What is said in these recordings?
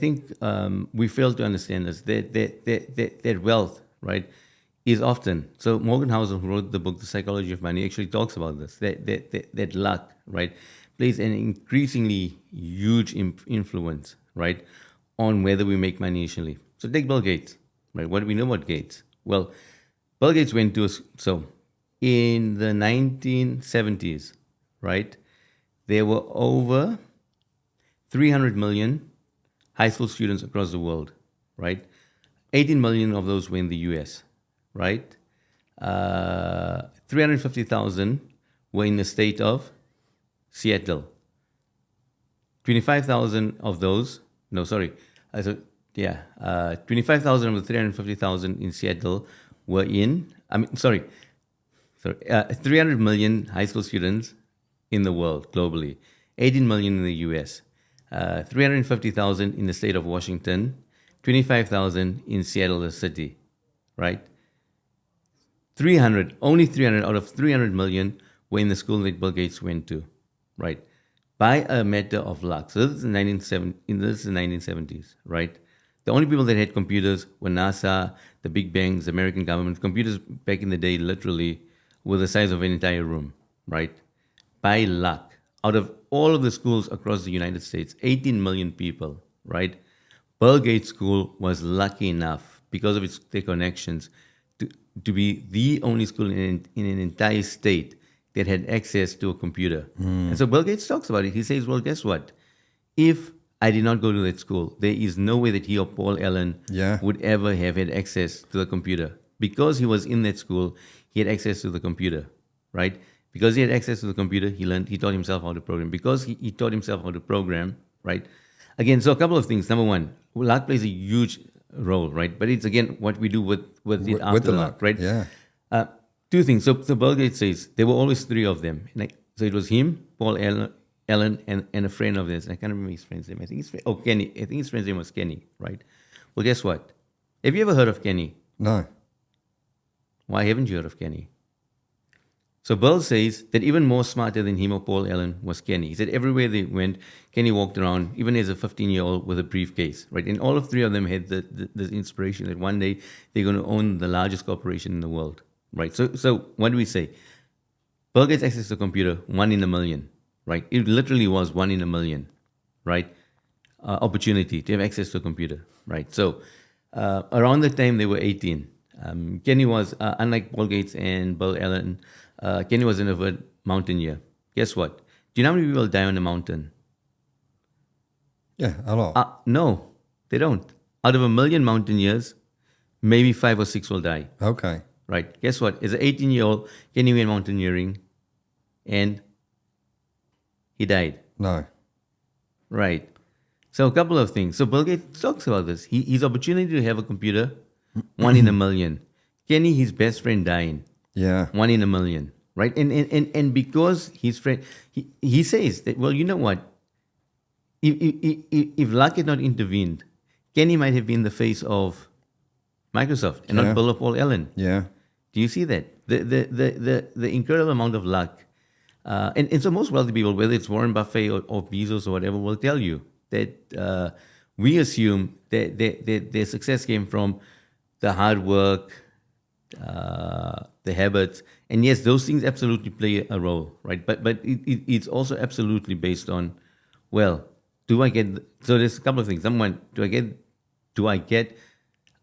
think we fail to understand this. That wealth, right, is often. So Morgan Housel, who wrote the book The Psychology of Money, actually talks about this. That luck, right, plays an increasingly huge influence, right, on whether we make money initially. So take Bill Gates, right? What do we know about Gates? Well, Bill Gates went to so in the 1970s, right? There were over 300 million high school students across the world, right? 18 million of those were in the US, right? 350,000 were in the state of Seattle. 25,000 of those, 25,000 of the 350,000 in Seattle were 300 million high school students in the world globally, 18 million in the US, 350,000 in the state of Washington, 25,000 in Seattle, the city, right? Only 300 out of 300 million were in the school that Bill Gates went to, right? By a matter of luck. So this is the 1970s, right? The only people that had computers were NASA, the big banks, the American government. Computers back in the day literally were the size of an entire room, right? By luck. Out of all of the schools across the United States, 18 million people, right? Bill Gates School was lucky enough, because of their connections, to be the only school in an entire state that had access to a computer. And so Bill Gates talks about it. He says, well, guess what? If I did not go to that school, there is no way that he or Paul Allen would ever have had access to the computer. Because he was in that school, he had access to the computer, right? Because he had access to the computer, he taught himself how to program. Because he taught himself how to program, right? Again, so a couple of things. Number one, luck plays a huge role, right? But it's, again, what we do with it after the luck, right? Yeah. Two things. So Bill Gates says there were always three of them. So it was him, Paul Allen, and a friend of theirs. I can't remember his friend's name. I think Kenny. I think his friend's name was Kenny, right? Well, guess what? Have you ever heard of Kenny? No. Why haven't you heard of Kenny? So Bill says that even more smarter than him or Paul Allen was Kenny. He said everywhere they went, Kenny walked around, even as a 15-year-old, with a briefcase, right? And all of three of them had the inspiration that one day they're going to own the largest corporation in the world, right? So what do we say? Bill gets access to a computer, 1 in a million, right? It literally was 1 in a million, right? Opportunity to have access to a computer, right? So around the time they were 18, Kenny was, unlike Paul Gates and Bill Allen, Kenny was an avid mountaineer. Guess what? Do you know how many people die on a mountain? Yeah, a lot. No, they don't. Out of 1 million mountaineers, maybe 5 or 6 will die. Okay. Right. Guess what? As an 18-year-old, Kenny went mountaineering and he died. No. Right. So a couple of things. So Bill Gates talks about this. His opportunity to have a computer, 1 in a million. Kenny, his best friend, dying. Yeah. 1 in a million. Right. And because his friend, he says that, well, you know what? If luck had not intervened, Kenny might have been the face of Microsoft and not Bill or Paul Allen. Yeah. Do you see that? The incredible amount of luck. And so most wealthy people, whether it's Warren Buffett or Bezos or whatever, will tell you that we assume that their success came from the hard work, the habits. And yes, those things absolutely play a role, right? But it's also absolutely based on, well, do I get, so there's a couple of things. Number one, do I get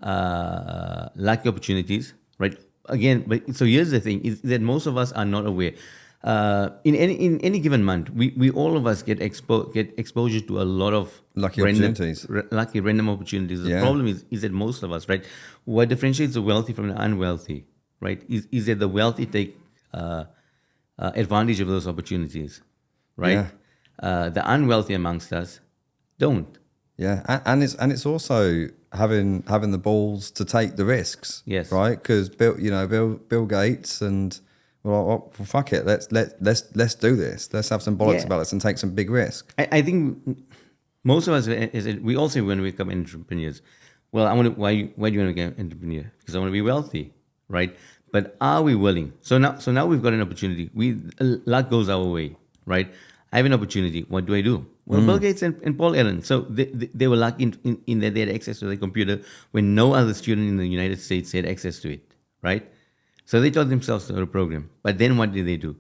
lucky opportunities, right? Again, but so here's the thing: is that most of us are not aware. In any given month, we all of us get exposure to a lot of Lucky opportunities. Random opportunities. The problem is that most of us, right? What differentiates the wealthy from the unwealthy, right? Is that the wealthy take advantage of those opportunities, right? The unwealthy amongst us don't. Yeah, and it's also having the balls to take the risks. Yes. Right, because Bill Gates and well, fuck it, let's do this. Let's have some bollocks about this and take some big risk. I think most of us, we all say when we become entrepreneurs, well, why do you want to become an entrepreneur? Because I want to be wealthy, right? But are we willing? So now we've got an opportunity. Luck goes our way, right? I have an opportunity. What do I do? Well, Bill Gates and Paul Allen. So they were lucky in that they had access to their computer when no other student in the United States had access to it, right? So they taught themselves how to program. But then what did they do?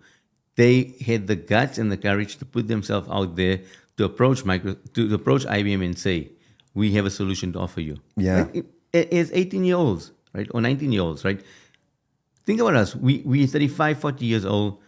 They had the guts and the courage to put themselves out there to approach IBM and say, we have a solution to offer you. Yeah. Right? As 18-year-olds, right? Or 19-year-olds, right? Think about us. We're 35, 40 years old.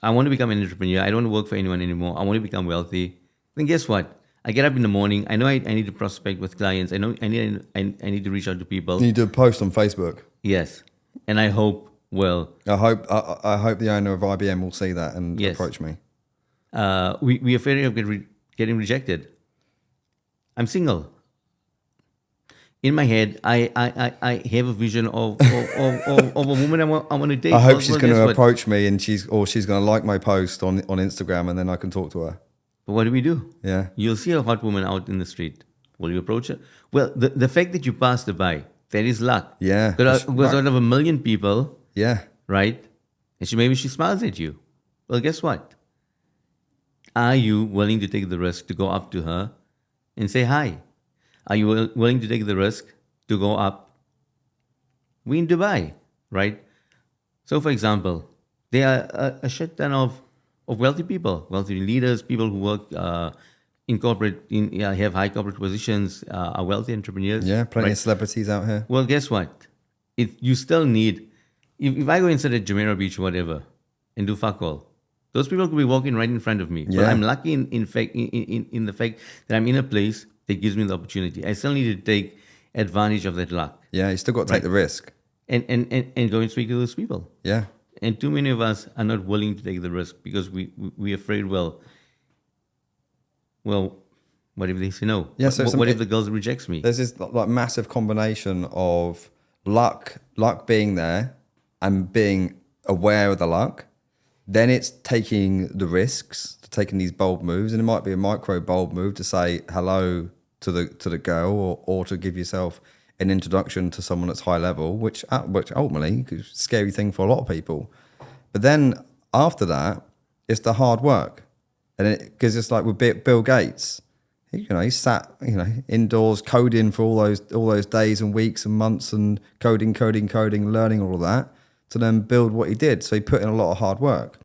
I want to become an entrepreneur. I don't want to work for anyone anymore. I want to become wealthy. Then guess what? I get up in the morning. I know I need to prospect with clients. I know I need to reach out to people. You do a post on Facebook. Yes. And I hope, well... I hope the owner of IBM will see that and approach me. We are afraid of getting rejected. I'm single. In my head, I have a vision of a woman I want to date. I hope she's going to approach me and she's going to like my post on Instagram, and then I can talk to her. But what do we do? Yeah. You'll see a hot woman out in the street. Will you approach her? Well, the fact that you passed her by, that is luck. Yeah. Because out of 1 million people, yeah, right? And maybe she smiles at you. Well, guess what? Are you willing to take the risk to go up to her and say hi? Are you willing to take the risk to go up? We're in Dubai, right? So, for example, there are a shit ton of wealthy people, wealthy leaders, people who work in corporate, have high corporate positions, are wealthy entrepreneurs. Yeah, plenty right? of celebrities out here. Well, guess what? You still need, if I go and sit at Jumeirah Beach, whatever, and do fuck all, those people could be walking right in front of me. Yeah. But I'm lucky in the fact that I'm in a place that gives me the opportunity. I still need to take advantage of that luck. Yeah, you still got to take the risk. And go and speak to those people. Yeah. And too many of us are not willing to take the risk because we're afraid, well, what if they say no? Yeah, so what if the girl rejects me? There's this like massive combination of luck being there and being aware of the luck. Then it's taking the risks, taking these bold moves, and it might be a micro bold move to say hello to the girl or to give yourself an introduction to someone that's high level, which ultimately is a scary thing for a lot of people. But then after that, it's the hard work, and because it's like with Bill Gates, he sat indoors coding for all those days and weeks and months and coding, learning all of that to then build what he did. So he put in a lot of hard work.